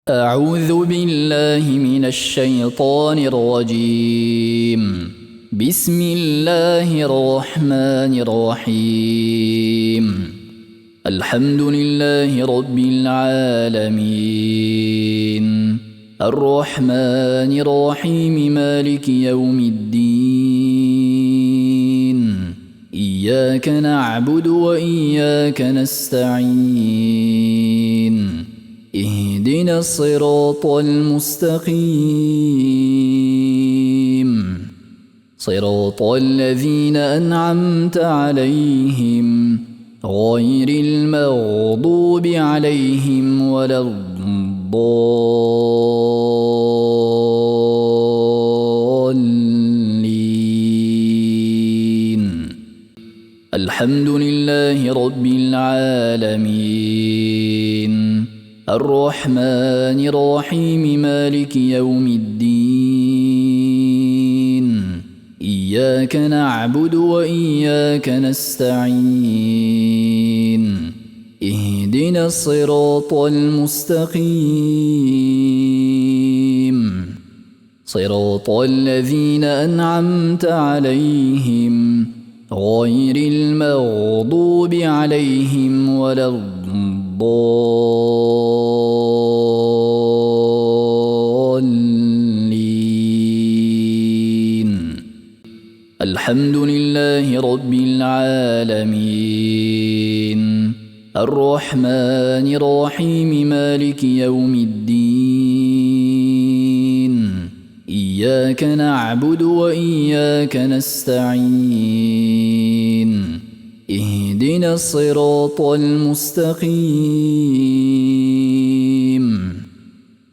أعوذ بالله من الشيطان الرجيم. بسم الله الرحمن الرحيم. الحمد لله رب العالمين، الرحمن الرحيم، مالك يوم الدين. إياك نعبد وإياك نستعين. اهدنا الصراط المستقيم، صراط الذين أنعمت عليهم غير المغضوب عليهم ولا الضالين. الحمد لله رب العالمين، الرحمن الرحيم، مالك يوم الدين. إياك نعبد وإياك نستعين. اهدنا الصراط المستقيم، صراط الذين أنعمت عليهم غير المغضوب عليهم ولا الضالين. الحمد لله رب العالمين، الرحمن الرحيم، مالك يوم الدين. إياك نعبد وإياك نستعين. اهدنا الصراط المستقيم،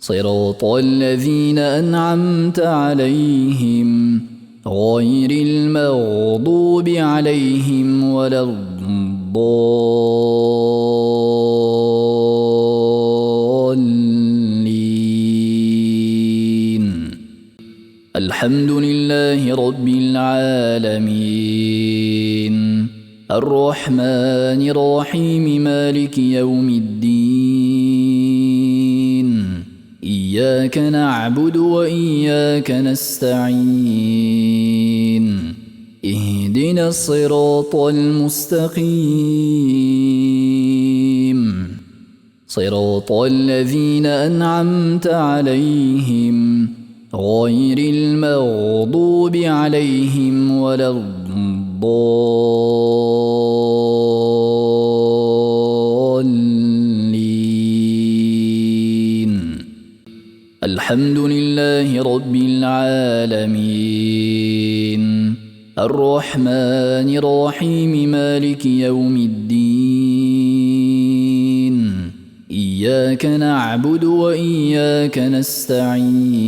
صراط الذين أنعمت عليهم غير المغضوب عليهم ولا الضالين. الحمد لله رب العالمين، الرحمن الرحيم، مالك يوم الدين. إياك نعبد وإياك نستعين. اهدنا الصراط المستقيم، صراط الذين أنعمت عليهم غير المغضوب عليهم ولا الضالين. الحمد لله رب العالمين، الرحمن الرحيم، مالك يوم الدين. إياك نعبد وإياك نستعين.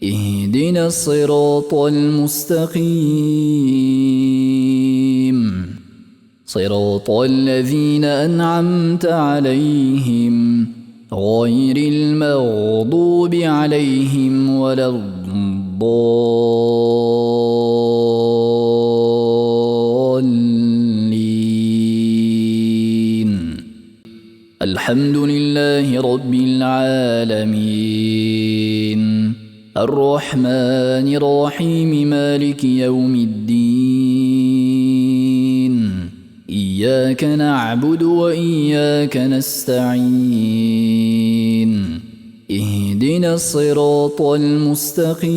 اهدنا الصراط المستقيم، صراط الذين أنعمت عليهم غير المغضوب عليهم ولا الضالين. الحمد لله رب العالمين، الرحمن الرحيم، مالك يوم الدين. إياك نعبد وإياك نستعين. اهدنا الصراط المستقيم،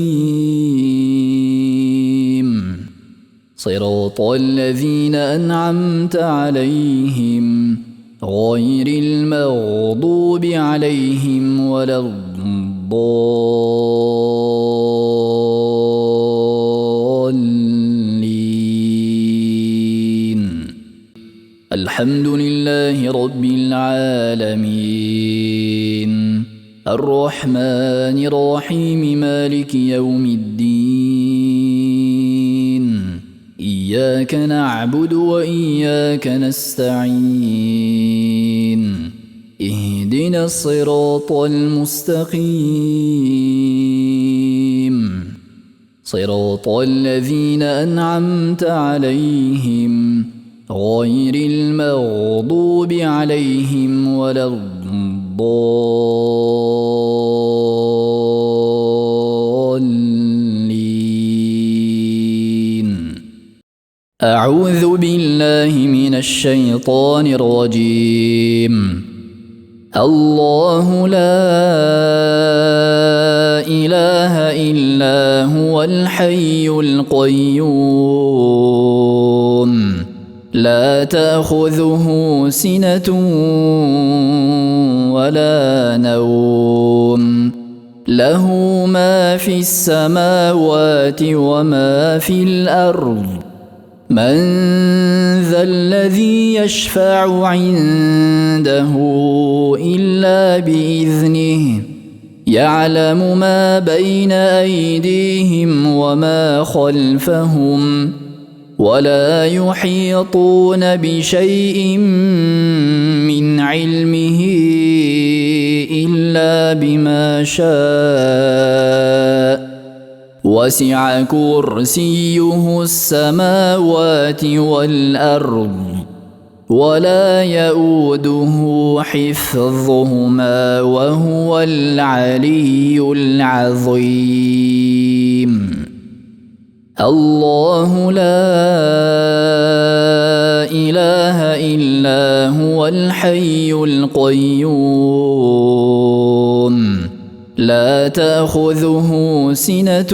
صراط الذين أنعمت عليهم غير المغضوب عليهم ولا الضالين. الحمد لله رب العالمين، الرحمن الرحيم، مالك يوم الدين. إياك نعبد وإياك نستعين. اهدنا الصراط المستقيم، صراط الذين أنعمت عليهم غير المغضوب عليهم ولا الضالين. الضالين. أعوذ بالله من الشيطان الرجيم. الله لا إله إلا هو الحي القيوم لا تأخذه سنة ولا نوم له ما في السماوات وما في الأرض من ذا الذي يشفع عنده إلا بإذنه يعلم ما بين أيديهم وما خلفهم ولا يحيطون بشيء من علمه إلا بما شاء وسع كرسيه السماوات والأرض ولا يؤوده حفظهما وهو العلي العظيم. الله لا إله إلا هو الحي القيوم لا تأخذه سنة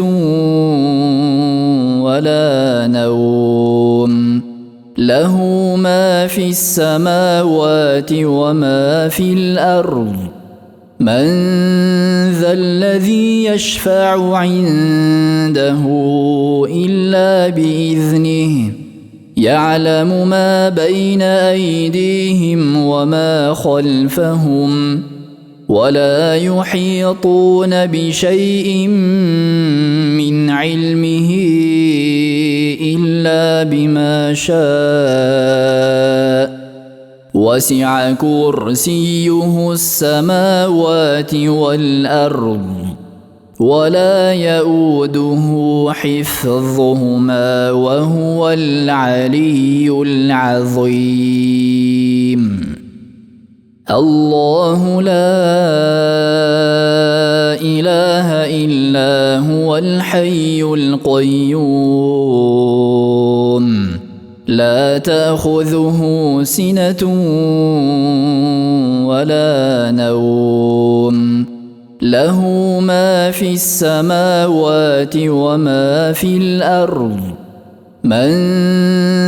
ولا نوم له ما في السماوات وما في الأرض من ذا الذي يشفع عنده إلا بإذنه يعلم ما بين أيديهم وما خلفهم ولا يحيطون بشيء من علمه إلا بما شاء وسع كرسيه السماوات والأرض ولا يؤوده حفظهما وهو العلي العظيم. الله لا إله إلا هو الحي القيوم لا تأخذه سنة ولا نوم له ما في السماوات وما في الأرض من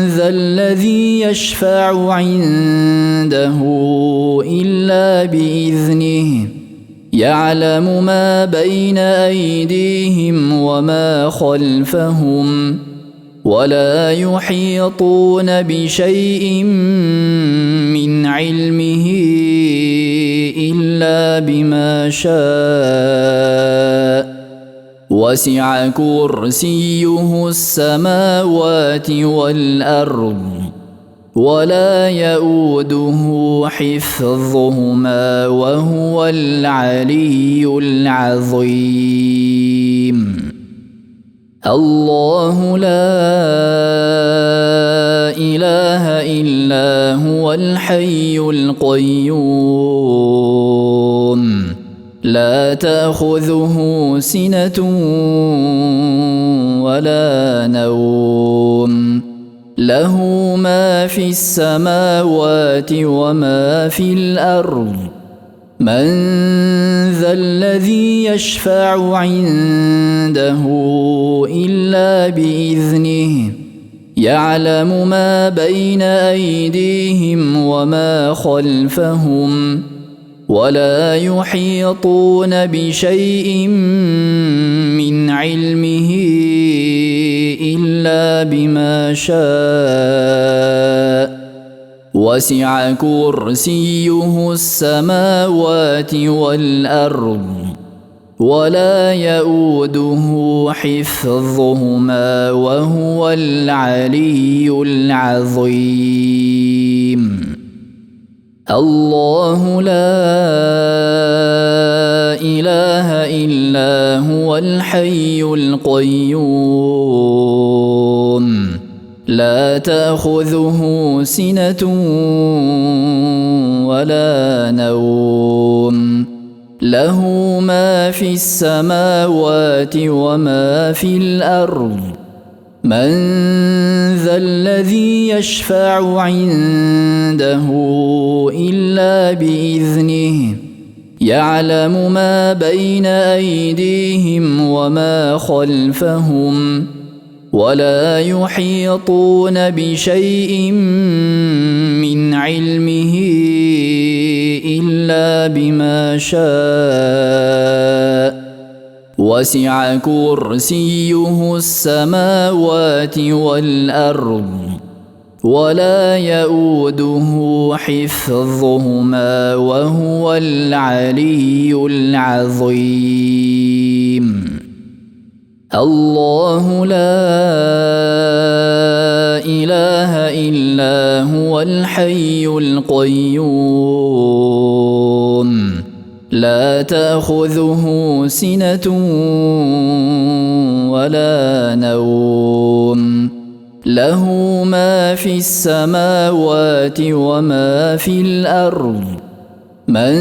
ذا الذي يشفع عنده إلا بإذنه يعلم ما بين أيديهم وما خلفهم ولا يحيطون بشيء من علمه إلا بما شاء وسع كرسيه السماوات والأرض ولا يؤوده حفظهما وهو العلي العظيم. الله لا إله إلا هو الحي القيوم لا تأخذه سنة ولا نوم له ما في السماوات وما في الأرض من ذا الذي يشفع عنده إلا بإذنه يعلم ما بين أيديهم وما خلفهم ولا يحيطون بشيء من علمه إلا بما شاء وسع كرسيه السماوات والأرض ولا يؤوده حفظهما وهو العلي العظيم. الله لا إله إلا هو الحي القيوم لا تأخذه سنة ولا نوم له ما في السماوات وما في الأرض من ذا الذي يشفع عنده إلا بإذنه يعلم ما بين أيديهم وما خلفهم ولا يحيطون بشيء من علمه إلا بما شاء وسع كرسيه السماوات والأرض ولا يؤوده حفظهما وهو العلي العظيم الله لا إله إلا هو الحي القيوم لا تأخذه سنة ولا نوم له ما في السماوات وما في الأرض من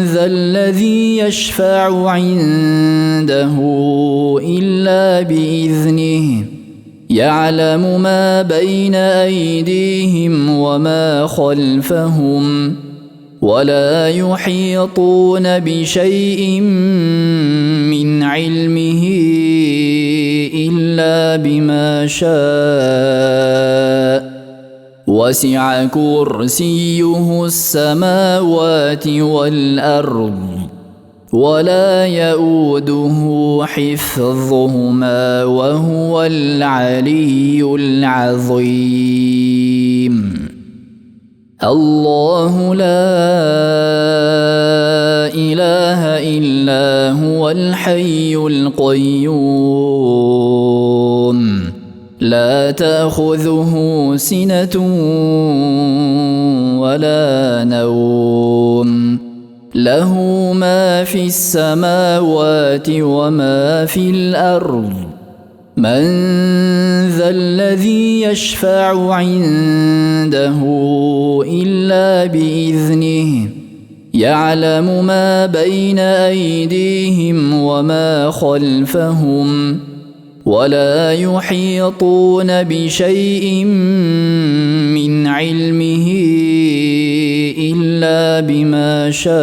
ذا الذي يشفع عنده إلا بإذنه يعلم ما بين أيديهم وما خلفهم ولا يحيطون بشيء من علمه إلا بما شاء وسع كرسيه السماوات والأرض ولا يؤوده حفظهما وهو العلي العظيم الله لا إله إلا هو الحي القيوم لا تأخذه سنة ولا نوم له ما في السماوات وما في الأرض من ذا الذي يشفع عنده إلا بإذنه يعلم ما بين أيديهم وما خلفهم ولا يحيطون بشيء من علمه إلا بما شاء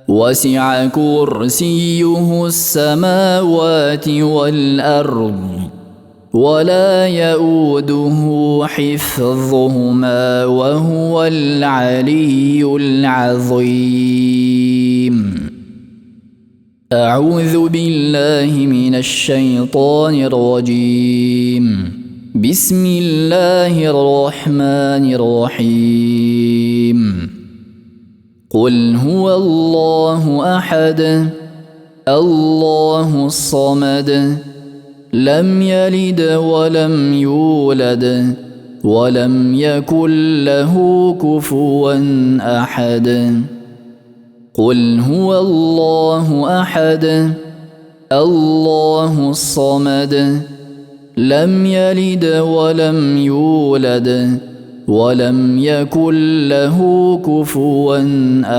وسع كرسيه السماوات والأرض ولا يؤوده حفظهما وهو العلي العظيم أعوذ بالله من الشيطان الرجيم بسم الله الرحمن الرحيم قل هو الله أحد الله الصمد لم يلد ولم يولد ولم يكن له كفوا أحد قل هو الله أحد الله الصمد لم يلد ولم يولد ولم يكن له كفوا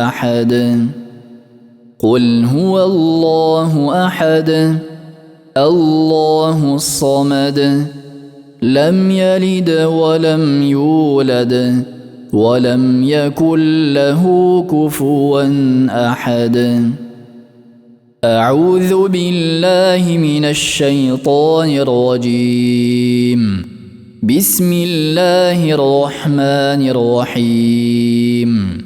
أحد قل هو الله أحد الله الصمد لم يلد ولم يولد ولم يكن له كفوا أحد أعوذ بالله من الشيطان الرجيم بسم الله الرحمن الرحيم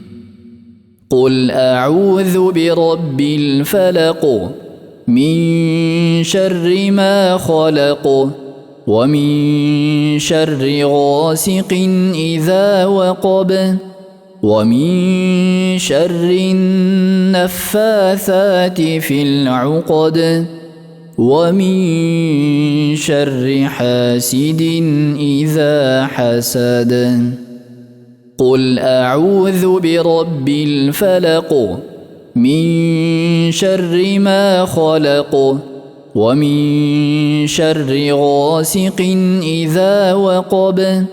قل أعوذ برب الفلق من شر ما خلق ومن شر غاسق إذا وقب ومن شر النفاثات في العقد ومن شر حاسد إذا حسد قل أعوذ برب الفلق من شر ما خلق ومن شر غاسق إذا وقب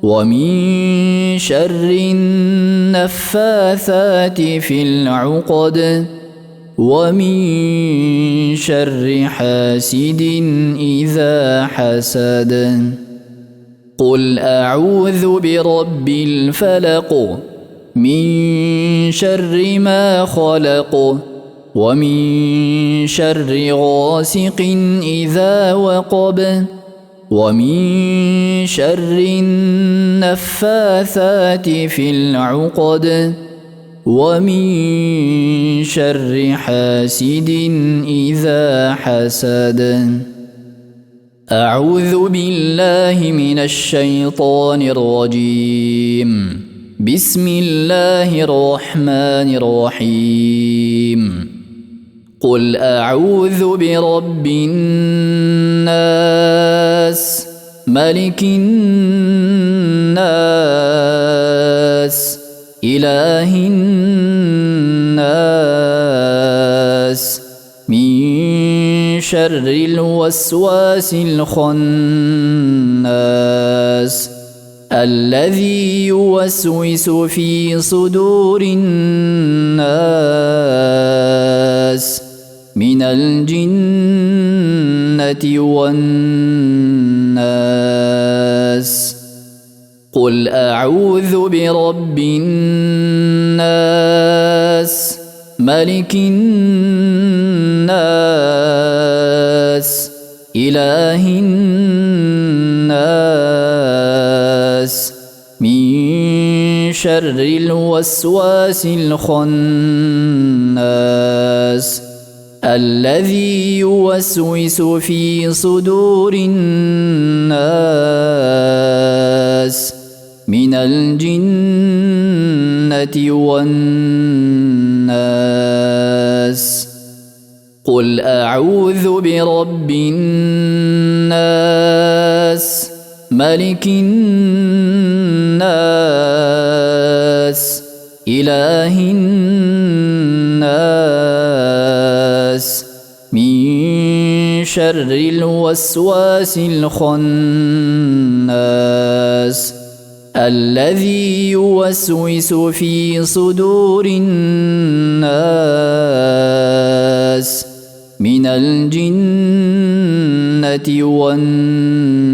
ومن شر النفاثات في العقد ومن شر حاسد إذا حسد قل أعوذ برب الفلق من شر ما خلق ومن شر غاسق إذا وقب ومن شر النفاثات في العقد ومن شر حاسد إذا حسد أعوذ بالله من الشيطان الرجيم بسم الله الرحمن الرحيم قل أعوذ برب الناس ملك الناس إله الناس من شر الوسواس الخناس الذي يوسوس في صدور الناس من الجنة والناس قل أعوذ برب الناس ملك الناس إله الناس من شر الوسواس الخناس الذي يوسوس في صدور الناس من الجنة والناس قل أعوذ برب الناس ملك الناس إله الناس من شر الوسواس الخناس الذي يوسوس في صدور الناس من الجنة والناس